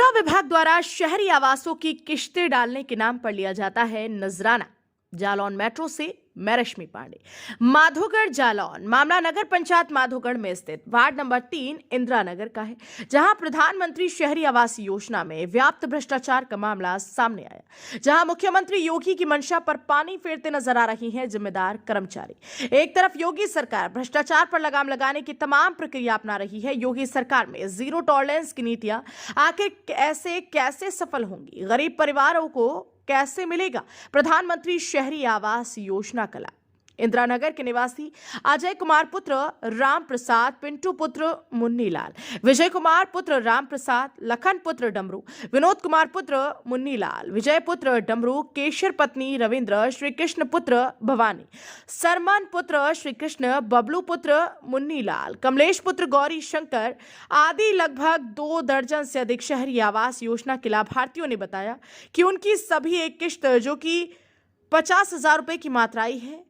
DUDA विभाग द्वारा शहरी आवासों की किश्तें डालने के नाम पर लिया जाता है नजराना। जालौन मेट्रो से मैं रश्मि पांडे। माधोगढ़ जालौन मामला नगर पंचायत माधोगढ़ में स्थित वार्ड नंबर 3 इंदिरा नगर का है, जहां प्रधानमंत्री शहरी आवास योजना में व्याप्त भ्रष्टाचार का मामला सामने आया। जहां मुख्यमंत्री योगी की मंशा पर पानी फेरते नजर आ रही हैं जिम्मेदार कर्मचारी। एक तरफ योगी सरकार भ्रष्टाचार पर लगाम लगाने की तमाम प्रक्रिया अपना रही है। योगी सरकार में जीरो टॉलरेंस की नीतियां आखिर ऐसे कैसे सफल होंगी? गरीब परिवारों को कैसे मिलेगा प्रधानमंत्री शहरी आवास योजना का लाभ? इंदिरा नगर के निवासी अजय कुमार पुत्र राम प्रसाद, पिंटू पुत्र मुन्नीलाल, विजय कुमार पुत्र राम प्रसाद, लखन पुत्र डमरू, विनोद कुमार पुत्र मुन्नीलाल, विजय पुत्र डमरू, केशर पत्नी रविंद्र, श्री कृष्ण पुत्र भवानी, सरमन पुत्र श्री कृष्ण, बबलू पुत्र मुन्नीलाल, कमलेश पुत्र गौरी शंकर आदि लगभग 2 दर्जन से अधिक शहरी आवास योजना के लाभार्थियों ने बताया कि उनकी सभी एक किश्त जो कि 50,000 रुपए की मात्राई है,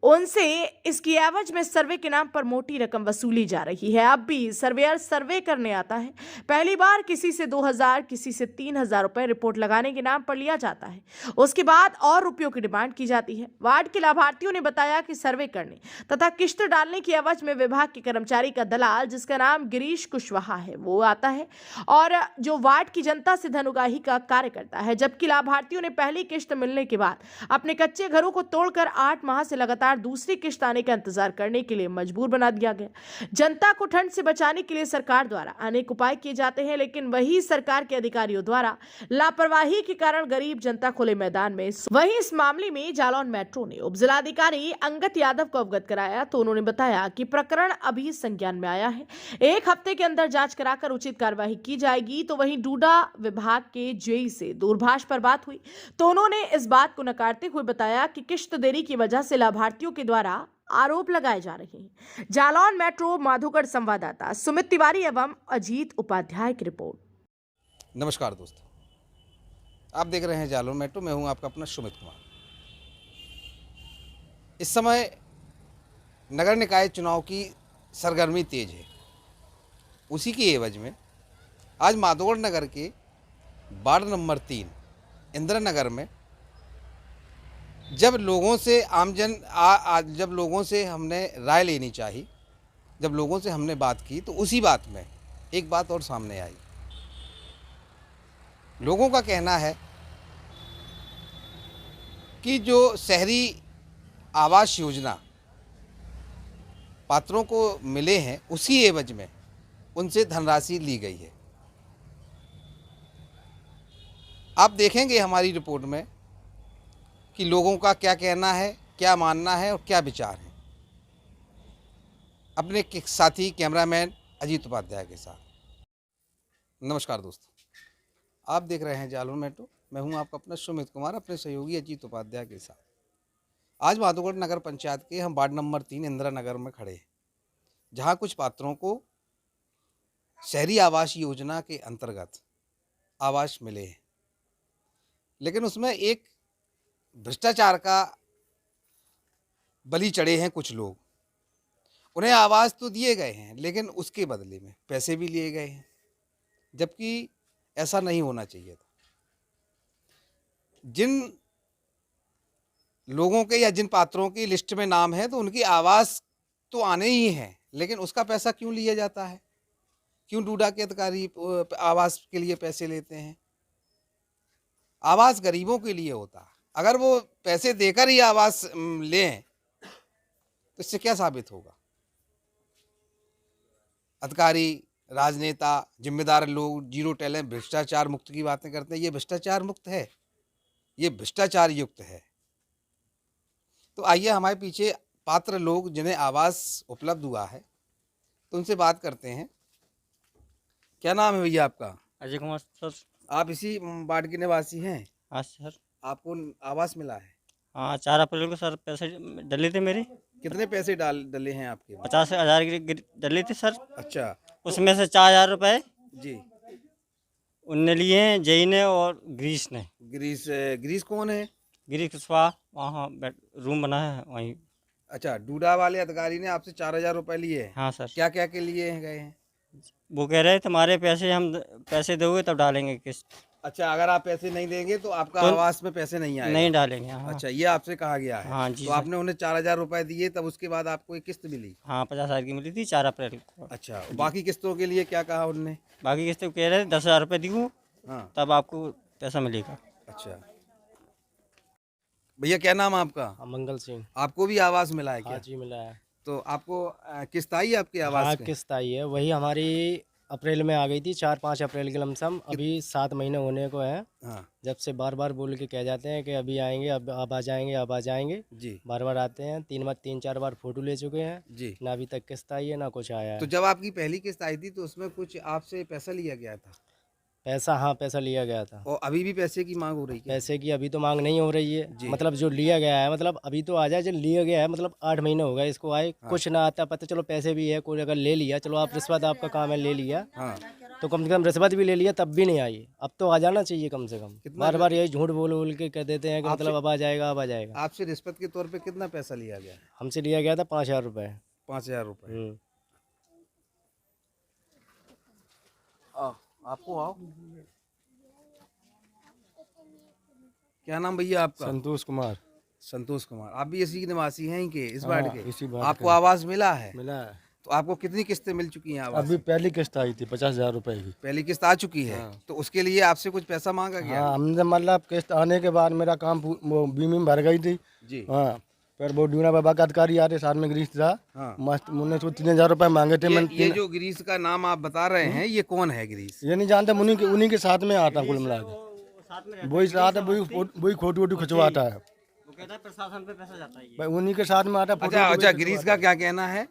उनसे इसकी एवज में सर्वे के नाम पर मोटी रकम वसूली जा रही है। अब भी सर्वेयर सर्वे करने आता है, पहली बार किसी से 2,000, किसी से 3,000 रुपए रिपोर्ट लगाने के नाम पर लिया जाता है, उसके बाद और रुपयों की डिमांड की जाती है। वार्ड के लाभार्थियों ने बताया कि सर्वे करने तथा किश्त डालने की एवज में विभाग के कर्मचारी का दलाल, जिसका नाम गिरीश कुशवाहा है, वो आता है और जो वार्ड की जनता से धन उगाही का कार्य करता है। जबकि लाभार्थियों ने पहली किश्त मिलने के बाद अपने कच्चे घरों को तोड़कर 8 माह से लगातार दूसरी किश्त आने का इंतजार करने के लिए मजबूर बना दिया गया। जनता को ठंड से बचाने के लिए सरकार द्वारा अनेक उपाय किए जाते हैं, लेकिन वही सरकार के अधिकारियों द्वारा लापरवाही के कारण गरीब जनता खुले मैदान में। वहीं इस मामले में जालौन मेट्रो ने उप जिलाधिकारी अंगत यादव को अवगत कराया तो उन्होंने बताया कि प्रकरण अभी संज्ञान में आया है, 1 हफ्ते के अंदर जांच कराकर उचित कार्यवाही की जाएगी। तो वहीं डूडा विभाग के जेई से दूरभाष पर बात हुई तो उन्होंने इस बात को नकारते हुए बताया कि किश्त देरी की वजह से लाभार्थियों के द्वारा आरोप लगाए जा रहे हैं। जालौन मेट्रो माधोगढ़ संवाददाता सुमित तिवारी एवं अजीत उपाध्याय की रिपोर्ट। नमस्कार दोस्तों, आप देख रहे हैं जालौन मेट्रो। मैं हूं आपका अपना सुमित कुमार। इस समय नगर निकाय चुनाव की सरगर्मी तेज है। उसी की एवज में आज माधोगढ़ नगर के वार्ड नंबर 3 इंदिरा नगर में जब लोगों से जब लोगों से हमने राय लेनी चाहिए, जब लोगों से हमने बात की, तो उसी बात में एक बात और सामने आई। लोगों का कहना है कि जो शहरी आवास योजना पात्रों को मिले हैं, उसी एवज में उनसे धनराशि ली गई है। आप देखेंगे हमारी रिपोर्ट में कि लोगों का क्या कहना है, क्या मानना है और क्या विचार है। अपने साथी कैमरामैन अजीत उपाध्याय के साथ। नमस्कार दोस्तों, आप देख रहे हैं जालौन मेट्रो। मैं हूं आपका अपना सुमित कुमार, अपने सहयोगी अजीत उपाध्याय के साथ। आज माधोगढ़ नगर पंचायत के हम वार्ड नंबर 3 इंदिरा नगर में खड़े हैं, जहां कुछ पात्रों को शहरी आवास योजना के अंतर्गत आवास मिले हैं, लेकिन उसमें एक भ्रष्टाचार का बलि चढ़े हैं कुछ लोग। उन्हें आवाज़ तो दिए गए हैं, लेकिन उसके बदले में पैसे भी लिए गए हैं, जबकि ऐसा नहीं होना चाहिए था। जिन लोगों के या जिन पात्रों की लिस्ट में नाम है, तो उनकी आवाज़ तो आने ही है, लेकिन उसका पैसा क्यों लिया जाता है? क्यों डूडा के अधिकारी आवास के लिए पैसे लेते हैं? आवास गरीबों के लिए होता है। अगर वो पैसे देकर ही आवास लें तो इससे क्या साबित होगा? अधिकारी, राजनेता, जिम्मेदार लोग जीरो टैलेंट भ्रष्टाचार मुक्त की बातें करते हैं। ये भ्रष्टाचार मुक्त है, ये भ्रष्टाचार युक्त है। तो आइए हमारे पीछे पात्र लोग जिन्हें आवास उपलब्ध हुआ है, तो उनसे बात करते हैं। क्या नाम है भैया आपका? अजय कुमार सर। आप इसी वार्ड के निवासी हैं? हाँ सर। आपको आवास मिला है? हाँ, 4 अप्रैल को सर पैसे डले थे मेरे। कितने पैसे डले हैं आपके? 50,000 की डले थे सर। अच्छा। उसमें से 4,000 रुपये जी। उनने लिए हैं, जई ने और ग्रीस ने। ग्रीस कौन है? गिरीश कुशवाहा, वहाँ रूम बना है वहीं। अच्छा, डूडा वाले अधिकारी ने आपसे 4,000 रुपये लिए हैं? हाँ सर। क्या क्या के लिए गए हैं? वो कह रहे तुम्हारे पैसे हम पैसे दोगे तब डालेंगे किस्त, अच्छा, अगर आप पैसे नहीं देंगे तो आपका तो आवास में पैसे नहीं आएगा। नहीं डालेंगे। हाँ अच्छा, ये आपसे कहा गया है। हाँ जी तो सर। आपने उन्हें 4,000 रुपए दिए, तब उसके बाद आपको एक किस्त मिली। हाँ 50,000 की मिली थी 4 अप्रैल को। अच्छा, बाकी किस्तों के लिए क्या कहा उनने? बाकी किस्त कह रहे 10,000 रुपये दूँ हाँ, तब आपको पैसा मिलेगा। अच्छा। भैया क्या नाम है आपका? मंगल सिंह। आपको भी आवास मिला है क्या? हाँ जी मिला है। तो आपको किस्त आई आपके आवास हाँ की? किस्त आई है, वही हमारी अप्रैल में आ गई थी, 4-5 अप्रैल के लमसम। अभी 7 महीने होने को है। हाँ जब से बार बार बोल के कह जाते हैं कि अभी आएंगे, अब आ जाएंगे, अब आ जाएंगे। जी बार बार आते हैं, 3-4 बार फोटो ले चुके हैं, जी। ना अभी तक किस्त आई है ना कुछ आया तो है। जब आपकी पहली किस्त आई थी तो उसमें कुछ आपसे पैसा लिया गया था, पैसा, हाँ पैसा लिया गया था। और अभी भी पैसे की मांग हो रही है? पैसे की अभी तो मांग नहीं हो रही जी। है, मतलब जो लिया गया है, मतलब अभी तो आ जाए, जो लिया गया है मतलब 8 महीने हो गए इसको आए। हाँ। कुछ ना आता पता, चलो पैसे भी है, कोई अगर ले लिया, चलो आप रिश्वत आपका काम है ले लिया, हाँ, तो कम से कम रिश्वत भी ले लिया तब भी नहीं आई। अब तो आ जाना चाहिए कम से कम। कितना बार बार यही झूठ बोल बोल के कह देते हैं कि आपसे- मतलब अब आ जाएगा, अब आ जाएगा। आपसे रिश्वत के तौर पे कितना पैसा लिया गया है? हमसे लिया गया था 5,000 रुपये। 5,000 रुपए। आपको आओ। क्या नाम भैया आपका? संतोष कुमार। संतोष कुमार। आप भी इसी के निवासी हैं ही के, इस वार्ड हाँ, के? इसी वार्ड आपको के। आवास मिला है? मिला है। तो आपको कितनी किस्तें मिल चुकी हैं आवास? अभी पहली किस्त आई थी 50,000 रुपए की। पहली किस्त आ चुकी है। हाँ। तो उसके लिए आपसे कुछ पैसा मांगा गया? हाँ, हमने मतलब किस्त आने के बाद मेरा काम वो बीमी में भर गई थी। जी। हाँ, फिर वो डूना बाबा का अधिकारी आते, साथ में ग्रीस था। हाँ। मस्त मुन्ने को 3,000 रुपए मांगे थे। मैंने ये जो ग्रीस का नाम आप बता रहे हैं, ये कौन है ग्रीस? ये नहीं जानते, उन्हीं के साथ में आता कुल मिला के। वही साथ है, वही फोटो वोटो खिंचवाता है वो कहता है प्रशासन पे पैसा जाता है ये। भाई, उन्हीं के साथ में आता फोटो अच्छा वोटो अच्छा, खिंचवाता ग्रीस का क्या कहना है?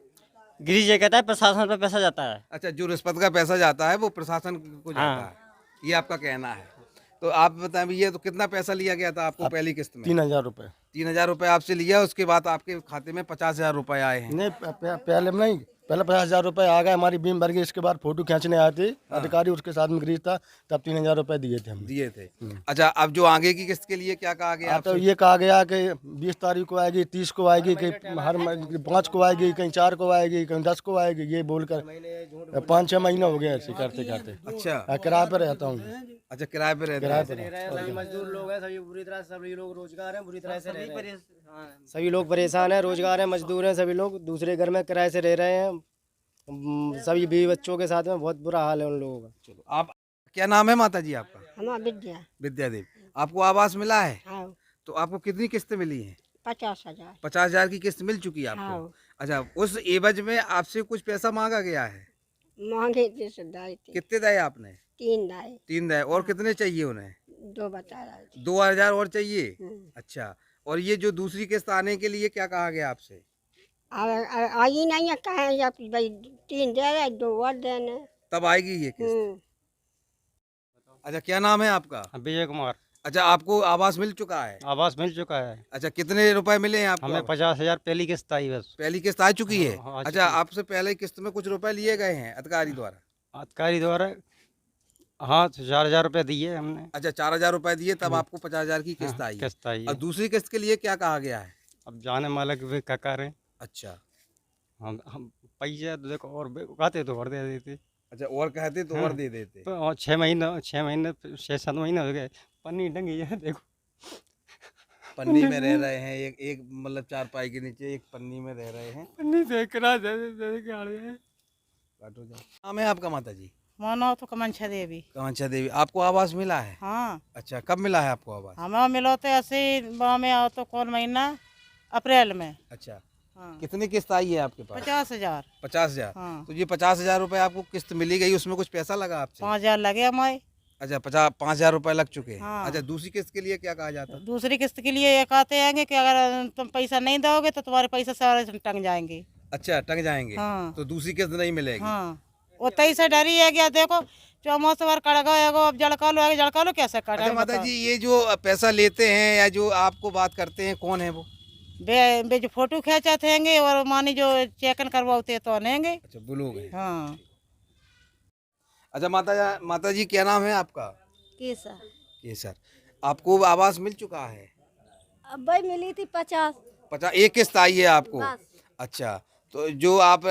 गिरीश ये कहता है प्रशासन पे पैसा जाता है। अच्छा, जो रिश्वत का पैसा जाता है वो प्रशासन को जाता हाँ। है, ये आपका कहना है। तो आप बताएं भैया, तो कितना पैसा लिया गया था आपको पहली किस्त में? 3,000 रुपए। 3,000 रुपए आपसे लिया, उसके बाद आपके खाते में 50,000 रुपए आए हैं। नहीं, पहले नहीं, पहले 50,000 रुपए आ गए, हमारी बीम भर गई। इसके बाद फोटो खींचने आए थे अधिकारी, उसके साथ में ग्रीस था, तब 3,000 रुपए दिए थे हमने। दिए थे। अच्छा, अब जो आगे की किस्त के लिए क्या कहा गया हाँ, तो आपसे? ये कहा गया कि 20 तारीख को आएगी, 30 को आएगी, कहीं हर 5 को आएगी, कहीं 4 को आएगी, कहीं 10 को आएगी, ये बोलकर 5-6 महीने हो गए ऐसे करते करते। अच्छा किराए पर रहता हूँ। अच्छा, किराए पे रहते किराए हैं। पर रहता हूँ। सभी मजदूर लोग हैं, सभी बुरी तरह, सभी लोग रोजगार हैं, बुरी तरह से रह रहे हैं। सभी लोग परेशान हैं, रोजगार है, मजदूर हैं, सभी लोग दूसरे घर में किराए से रह रहे हैं। सभी बीवी बच्चों के साथ में बहुत बुरा हाल है उन लोगों का। चलो, आप क्या नाम है माता जी आपका? हमारा विद्या। विद्या देवी। आपको आवास मिला है? हाँ, तो आपको कितनी किस्तें मिली हैं? 50,000। 50,000 की किस्त मिल चुकी है आपको? हाँ, अच्छा, उस एवज में आपसे कुछ पैसा मांगा गया है? मांगे थे सदाई थी। कितने दिए आपने? 3 दाए, 3 दिए। और कितने चाहिए उन्हें? 2 बता रहा थी। 2,000 और चाहिए? हम्म। अच्छा, और ये जो दूसरी किस्त आने के लिए क्या कहा गया आपसे? आई नहीं है, कहे या भाई 3 दे रहे, 2 और देने। तब आएगी ये किस्त? अच्छा, क्या नाम है आपका? विजय कुमार। अच्छा, आपको आवास मिल चुका है? आवास मिल चुका है। अच्छा, कितने रुपए मिले हैं आपको? हमें 50,000 पहली किस्त आई बस। पहली किस्त आ चुकी है? हाँ, आ अच्छा, चुकी है। आपसे पहले किस्त में कुछ रुपए लिए गए हैं अधिकारी द्वारा? अधिकारी द्वारा हाँ 4,000 रुपये दिए हमने। अच्छा, 4,000 रुपए दिए, तब आपको 50,000 की किस्त हाँ, आई है। किस्त आई और है। दूसरी किस्त के लिए क्या कहा गया है? अब जाने मालक भी क्या करें। अच्छा हम पैसे तो देखो और कहते तो और दे देते। अच्छा, और कहते तो हाँ। और दे देते। तो और 6 महीने 6-7 महीने हो गए, पन्नी टंगी है देखो। पन्नी में रह रहे हैं, एक मतलब चारपाई के नीचे एक पन्नी में रह रहे हैं। पन्नी देख रहा दे के आ रहे हैं। काटो जाओ। नाम है आपका माता जी? मानो तो कमंछा देवी। कांचा देवी। आपको आवास मिला है? हाँ, अच्छा, कब मिला है आपको आवास? हमें मिलो तो ऐसे में आओ तो कौन महीना अप्रैल में। अच्छा, हाँ, कितनी किस्त आई है आपके पास? 50,000। 50,000। हाँ, तो ये 50,000 रुपए आपको किस्त मिली गई, उसमें कुछ पैसा लगा आपसे? 5,000 लगे हमारे। अच्छा, 5,000 रुपए लग चुके हैं। हाँ। अच्छा, दूसरी किस्त के लिए क्या कहा जाता? दूसरी किस्त के लिए ये कहते हैं कि अगर तुम पैसा नहीं दोगे तो तुम्हारे पैसे सारे टंग जाएंगे। अच्छा, टंग जाएंगे। हाँ। तो दूसरी किस्त नहीं मिलेगी? हाँ, वो तई से डरी है क्या, देखो चौमास बार कड़गा है, अब जड़का लो कैसे अच्छा कटा। माता जी, ये जो पैसा लेते हैं या जो आपको बात करते हैं, कौन है वो? बे जो फोटो खींचा थे और मानी जो चेकन करवाते तो आनेंगे। अच्छा, वो लोग हैं। हाँ, अच्छा, माता जी क्या नाम है आपका? केसर। केसर। आपको आवास मिल चुका है? अब भाई मिली थी 50। 50 एक किस्त आई है आपको? बस। अच्छा, तो जो आप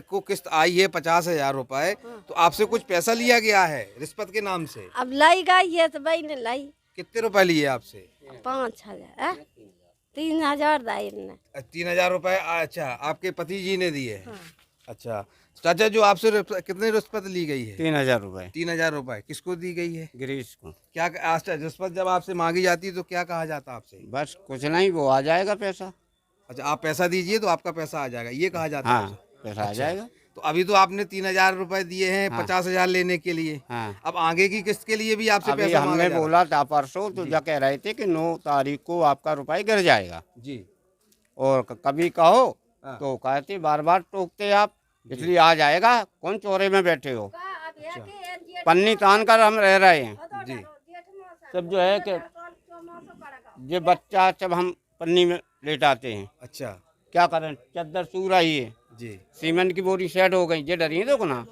को किस्त आई है 50,000 रुपए, तो आपसे कुछ पैसा लिया गया है रिश्वत के नाम से? अब लाई गई है तो भाई ने लाई कितने रुपए लिए आपसे? 5,000 3,000 दाई ने 3,000 रुपए। अच्छा, आपके पति जी ने दिए हैं। अच्छा चाचा, जो आपसे कितने रिश्वत ली गई है? 3,000 रुपये 3,000 रुपए किसको दी गई है? गिरीश को। क्या अच्छा, रिश्वत जब आपसे मांगी जाती है तो क्या कहा जाता है आपसे? बस कुछ नहीं, वो आ जाएगा पैसा। अच्छा, आप पैसा दीजिए तो आपका पैसा आ जाएगा, ये कहा जाता है? हाँ, पैसा आ जाएगा। तो अभी तो आपने 3,000 रुपए दिए हैं 50,000 लेने के लिए। हाँ, अब आगे की किस्त के लिए भी आपसे अभी पैसा मांगा हमने जा रहा है? बोला था परसों, तो जा कह रहे थे कि 9 तारीख को आपका रुपये गिर जाएगा। जी। और कभी कहो हाँ। तो कहते बार बार टोकते आप, इसलिए आ जाएगा। कौन चौरे में बैठे हो? पन्नी तान कर हम रह रहे हैं। जी। सब जो है कि ये बच्चा जब हम पन्नी में लेटाते हैं, अच्छा। क्या करें, चद्दर सू रही है, जी। सीमेंट की बोरी सेट हो गई, ये डरी है देखो ना,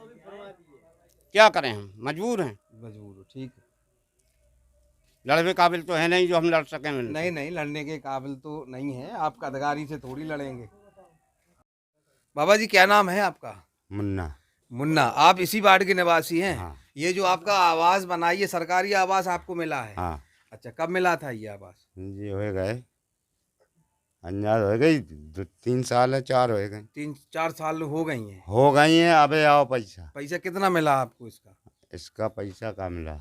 क्या करें, हम मजबूर हैं। मजबूर हो, ठीक है। लड़ने काबिल तो है नहीं जो हम लड़ सकें। नहीं नहीं, लड़ने के काबिल तो नहीं है आप, कदगारी से थोड़ी लड़ेंगे। बाबा जी, क्या नाम है आपका? मुन्ना। मुन्ना, आप इसी वार्ड के निवासी हैं? हाँ। ये जो आपका आवास बनाई है, सरकारी आवास आपको मिला है? हाँ अच्छा, कब मिला था ये आवास? जी, हो गए अंजाद हो गई 3 साल है, 4 हो गए, 3-4 साल हो गई हैं। हो गई हैं। अबे आओ पैसा, पैसा कितना मिला आपको इसका? इसका पैसा का मिला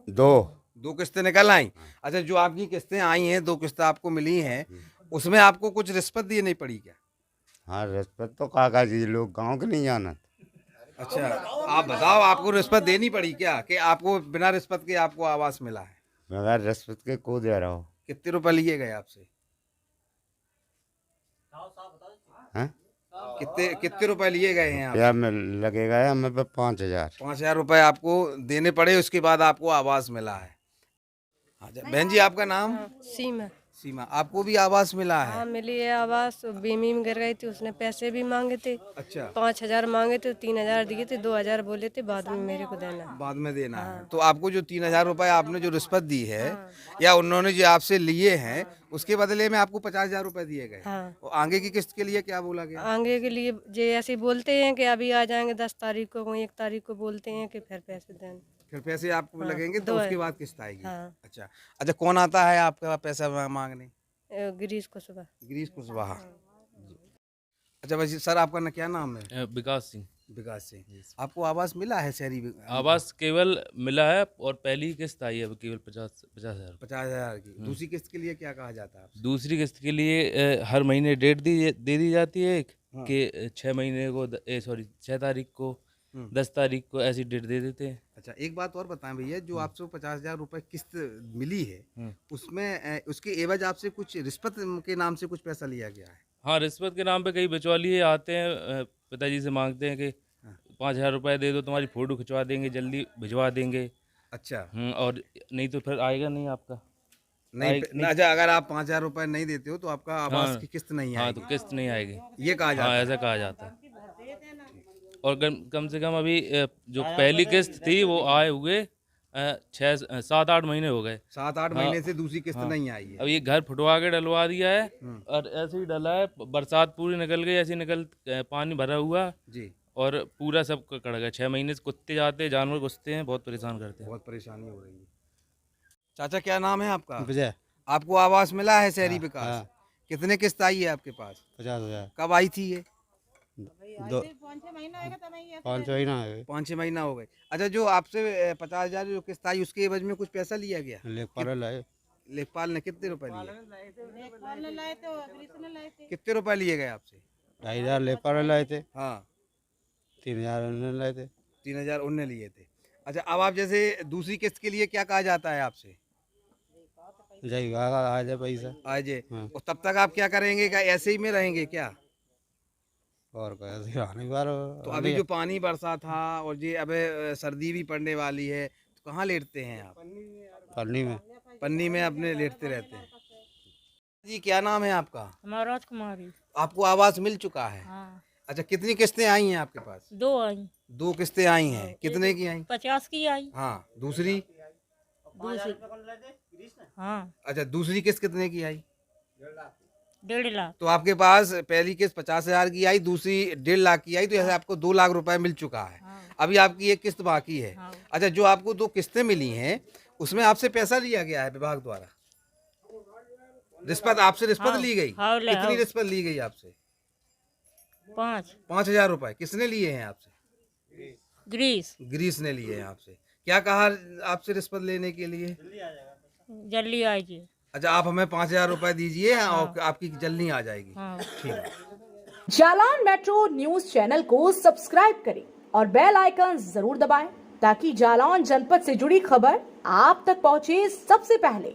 2 किस्तें निकल आई। अच्छा, जो आपकी किस्तें आई हैं, 2 किस्तें आपको मिली हैं, उसमें आपको कुछ रिश्वत देनी पड़ी क्या? हाँ, रिश्वत तो कागजी लोग गांव के नहीं जानत। अच्छा, आप बताओ, आपको रिश्वत देनी पड़ी क्या कि आपको बिना रिश्वत के आपको आवास मिला है? बगैर रिश्वत के को दे रहा हो? कितने रुपए लिए गए आपसे? हैं? कितने रुपए लिए गए हैं आप? या में लगेगा या हमें पे 5,000। 5,000 रुपए आपको देने पड़े, उसके बाद आपको आवास मिला है। अच्छा बहन जी, आपका नाम? सीमा। सीमा, आपको भी आवास मिला है? हाँ मिली है आवास, बीमी में गिर गई थी, उसने पैसे भी मांगे थे। अच्छा। 5,000 मांगे थे, 3,000 दिए थे, 2,000 बोले थे बाद में मेरे को देना। बाद में देना है। तो आपको जो 3,000 रुपए आपने जो रिश्वत दी है, या उन्होंने जो आपसे लिए हैं, उसके बदले में आपको 50,000 रुपए दिए गए। हाँ। और आगे की किस्त के लिए क्या बोला गया? आगे के लिए जे ऐसे बोलते हैं कि अभी आ जाएंगे 10 तारीख को, 1 तारीख को बोलते हैं कि फिर पैसे देना। फिर पैसे आपको लगेंगे तो उसके बाद किस्त आएगी। हाँ। अच्छा अच्छा, कौन आता है आपका पैसा मांगने? गिरीश को सुबह। गिरीश कुशवाहा। अच्छा भाई, सर आपका क्या नाम है? विकास सिंह। विकास सिंह। आपको आवास मिला है शहरी? आवास केवल मिला है और पहली किस्त आई है केवल 50,000। 50,000 की। दूसरी किस्त के लिए क्या कहा जाता है आपसे? दूसरी किस्त के लिए हर महीने डेट दे दी जाती है एक कि 6 महीने को 6 तारीख को, 10 तारीख को, ऐसी डेट दे देते हैं। अच्छा, एक बात और बताएं भैया, जो आपसे 50,000 रुपए किस्त मिली है, उसमें उसके एवज आपसे कुछ रिश्वत के नाम से कुछ पैसा लिया गया है? हाँ, रिश्वत के नाम पे कई बिचौलिए आते हैं, पिताजी से मांगते हैं कि 5,000 रुपये दे दो, तुम्हारी फ़ोटो खिंचवा देंगे, जल्दी भिजवा देंगे। अच्छा। और नहीं तो फिर आएगा नहीं आपका। नहीं, अच्छा, अगर आप 5,000 रुपए नहीं देते हो तो आपका आवास की किस्त नहीं हाँ, आएगी? तो किस्त नहीं आएगी, ये कहा जाता हाँ, है? ऐसा कहा जाता है। और कम से कम अभी जो पहली किस्त थी वो आए हुए 7-8 महीने हो गए। 7-8 महीने से दूसरी किस्त नहीं आई है। अब ये घर फुटवा के डलवा दिया है और ऐसे ही डला है, बरसात पूरी निकल गई, ऐसे निकल पानी भरा हुआ जी। और पूरा सब कड़ गया। 6 महीने से कुत्ते जाते हैं, जानवर घुसते हैं, बहुत परेशान करते हैं। बहुत परेशानी हो रही है। चाचा, क्या नाम है आपका? विजय। आपको आवास मिला है शहरी विकास? कितने किस्त आई है आपके पास? 50,000। कब आई थी ये? 5-6 महीना होगा तब ये 5 महीना है। 5-6 महीना हो गए। अच्छा, जो आपसे 50,000 जो किस्त आई, उसके एवज में कुछ पैसा लिया गया? लेखपाल लाए। लेखपाल ने कितने रुपए लिए? लेखपाल ने लाए थे, ऑफिस ने लाए थे। कितने रुपए लिए गए आपसे? 2,500 लेखपाल लाए थे। हाँ। 3,000 उन्होंने लाए थे। 3,000 उनने लिए थे। अच्छा, अब आप जैसे दूसरी किस्त के लिए क्या कहा जाता है आपसे? जाइएगा, आ जाए पैसा। आज हाँ। और तब तक आप क्या करेंगे? क्या ऐसे ही में रहेंगे क्या? और कैसे आने बार तो अभी जो पानी बरसा था और ये अब सर्दी भी पड़ने वाली है, तो कहाँ लेटते हैं आप? पन्नी में। पन्नी में अपने लेटते रहते हैं। जी, क्या नाम है आपका? हमारा राजकुमारी। आपको आवास मिल चुका है? हाँ। अच्छा, कितनी किस्तें आई हैं आपके पास? 2 आई। 2 किस्तें आई हैं। कितने की आई? 50 की आई। हाँ। दूसरी? दूसरी। हाँ। अच्छा, दूसरी किस्त कितने की आई? 1.5 लाख। तो आपके पास पहली किस्त 50,000 की आई, दूसरी 1.5 लाख की आई, तो ऐसे आपको 2 लाख रुपए मिल चुका है। अभी आपकी एक किस्त बाकी है। अच्छा, जो आपको 2 किस्तें मिली हैं उसमें आपसे पैसा लिया गया है विभाग द्वारा? रिश्वत, आपसे रिश्वत ली गई? कितनी रिश्वत ली गई आपसे? 5,000 रुपए। किसने लिए हैं आपसे? ग्रीस ने लिए हैं आपसे। क्या कहा आपसे रिश्वत लेने के लिए? जल्दी आइए। अच्छा, आप हमें 5,000 रुपए दीजिए और आपकी जल्दी आ जाएगी। ठीक है। जालौन मेट्रो न्यूज चैनल को सब्सक्राइब करें और बेल आइकन जरूर दबाएं ताकि जालौन जनपद से जुड़ी खबर आप तक पहुंचे सबसे पहले।